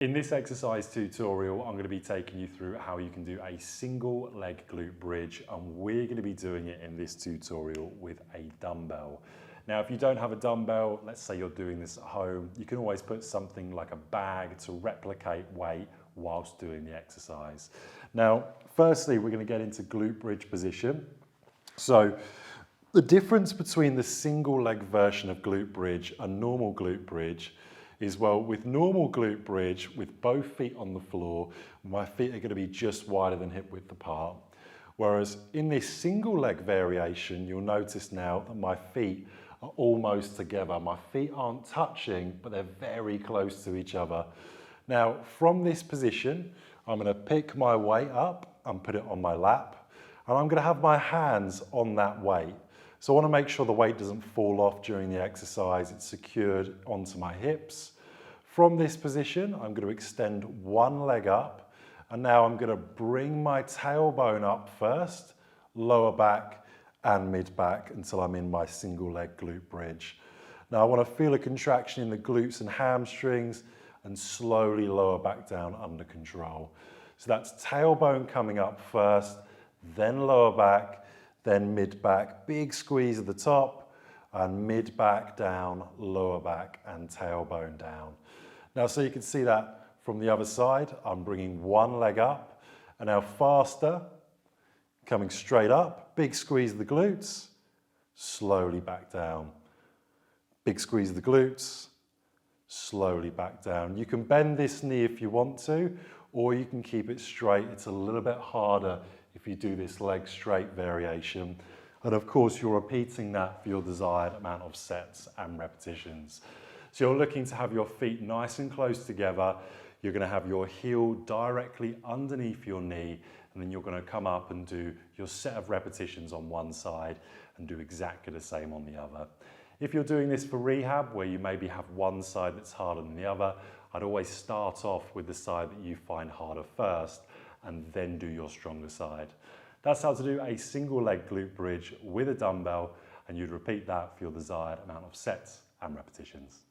In this exercise tutorial, I'm going to be taking you through how you can do a single leg glute bridge, and we're going to be doing it in this tutorial with a dumbbell. Now, if you don't have a dumbbell, let's say you're doing this at home, you can always put something like a bag to replicate weight whilst doing the exercise. Now, firstly, we're going to get into glute bridge position. So the difference between the single leg version of glute bridge and normal glute bridge is, well, with normal glute bridge, with both feet on the floor, my feet are going to be just wider than hip width apart. Whereas in this single leg variation, you'll notice now that my feet are almost together. My feet aren't touching, but they're very close to each other. Now, from this position, I'm going to pick my weight up and put it on my lap, and I'm going to have my hands on that weight. So I want to make sure the weight doesn't fall off during the exercise. It's secured onto my hips. From this position, I'm going to extend one leg up, and now I'm going to bring my tailbone up first, lower back and mid back until I'm in my single leg glute bridge. Now I want to feel a contraction in the glutes and hamstrings and slowly lower back down under control. So that's tailbone coming up first, then lower back, then mid back, big squeeze at the top, and mid back down, lower back and tailbone down. Now, so you can see that from the other side, I'm bringing one leg up, and now faster, coming straight up, big squeeze of the glutes, slowly back down. Big squeeze of the glutes, slowly back down. You can bend this knee if you want to, or you can keep it straight. It's a little bit harder if you do this leg straight variation. And of course, you're repeating that for your desired amount of sets and repetitions. So you're looking to have your feet nice and close together. You're going to have your heel directly underneath your knee, and then you're going to come up and do your set of repetitions on one side and do exactly the same on the other. If you're doing this for rehab, where you maybe have one side that's harder than the other, I'd always start off with the side that you find harder first, and then do your stronger side. That's how to do a single leg glute bridge with a dumbbell, and you'd repeat that for your desired amount of sets and repetitions.